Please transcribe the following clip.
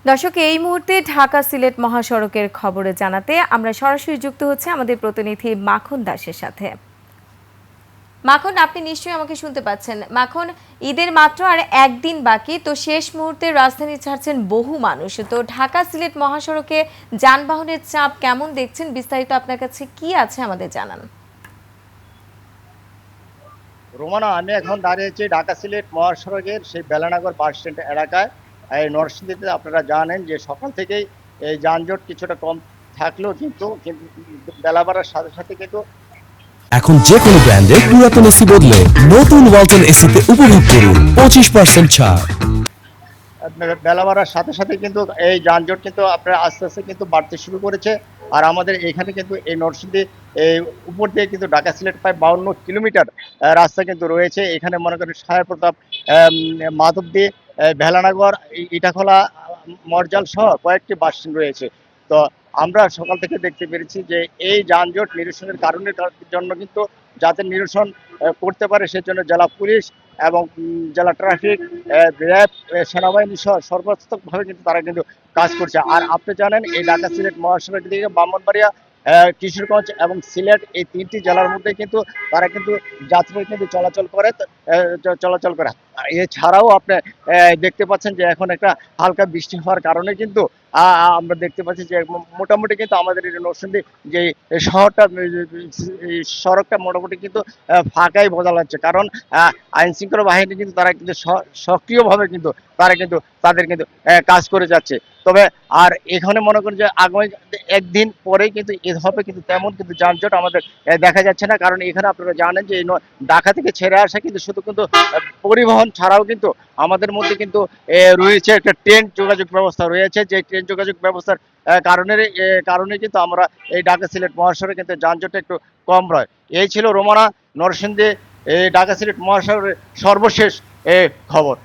দর্শক, এই মুহূর্তে ঢাকা সিলেট মহাসড়কের খবরে জানাতে আমরা সরাসরি যুক্ত হচ্ছে আমাদের প্রতিনিধি মাখন দাসের সাথে। মাখন, আপনি নিশ্চয়ই আমাকে শুনতে পাচ্ছেন। মাখন, ঈদের মাত্র আর একদিন বাকি, তো শেষ মুহূর্তে রাজধানী ছাড়ছেন বহু মানুষ। তো ঢাকা সিলেট মহাসড়কে যানবাহনের চাপ কেমন দেখছেন? বিস্তারিত আপনার কাছে কি আছে আমাদের জানান। রোমানা, আমি এখন দাঁড়িয়েছি ঢাকা সিলেট মহাসড়কের সেই বেলানগর বাস স্ট্যান্ড এলাকায়। এই নরসিংদীতে আপনারা জানেন যে সকাল থেকেই এই যানজট কিছুটা কম থাকলেও কিন্তু বেলা বাড়ার সাথে সাথে কিন্তু এখন যে কোনো ব্র্যান্ডের পুরাতন এসি বদলে নতুন ওয়ালটন এসিতে উপভোগ করুন 25% ছাড়। বেলা বাড়ার সাথে সাথে কিন্তু এই যানজট কিন্তু আপনার আস্তে আস্তে কিন্তু বাড়তে শুরু করেছে। আর আমাদের এখানে কিন্তু এই নরসিংদী এই উপর দিয়ে কিন্তু ঢাকা সিলেট প্রায় 52 কিলোমিটার রাস্তা কিন্তু রয়েছে। এখানে মনে করেন সাহেবপ্রতাপ, মাধবদী, ভেলানগর, ইটাখোলা, মরজাল সহ কয়েকটি বাস স্ট্যান্ড রয়েছে। তো আমরা সকাল থেকে দেখতে পেরেছি যে এই যানজট নিরসনের কারণের জন্য কিন্তু যাতে নিরসন করতে পারে সেজন্য জেলা পুলিশ এবং জেলা ট্রাফিক, র্যাব, সেনাবাহিনী সহ সর্বাত্মকভাবে কিন্তু তারা কিন্তু কাজ করছে। আর আপনি জানেন এই ঢাকা সিলেট মহাসড়ক দিকে ব্রাহ্মণবাড়িয়া, কিশোরগঞ্জ এবং সিলেট এই তিনটি জেলার মধ্যে কিন্তু তারা কিন্তু যাত্রী কিন্তু চলাচল করে। আর এছাড়াও আপনি দেখতে পাচ্ছেন যে এখন একটা হালকা বৃষ্টি হওয়ার কারণে কিন্তু আমরা দেখতে পাচ্ছি যে মোটামুটি কিন্তু আমাদের এই নরসিংদী যে শহরটা, এই সড়কটা মোটামুটি কিন্তু ফাঁকাই বোঝা যাচ্ছে। কারণ আইন শৃঙ্খলা বাহিনী কিন্তু তারা কিন্তু সক্রিয়ভাবে কিন্তু তারা কিন্তু তাদের কিন্তু কাজ করে যাচ্ছে। তবে আর এখানে মনে করেন যে আগামী একদিন পরেই কিন্তু ঈদ হবে, কিন্তু তেমন কিন্তু যানজট আমাদের দেখা যাচ্ছে না। কারণ এখানে আপনারা জানেন যে ঢাকা থেকে ছেড়ে আসা কিন্তু শুধু কিন্তু পরিবহন ছাড়াও কিন্তু আমাদের মধ্যে কিন্তু রয়েছে একটা ট্রেন যোগাযোগ ব্যবস্থা রয়েছে। যে ট্রেন যোগাযোগ ব্যবস্থার কারণে কিন্তু আমরা এই ঢাকা সিলেট মহাসড়কে কিন্তু যানজটটা একটু কম রয়। এই ছিল রোমানা, নরসিংদী এই ঢাকা সিলেট মহাসড়কের সর্বশেষ খবর।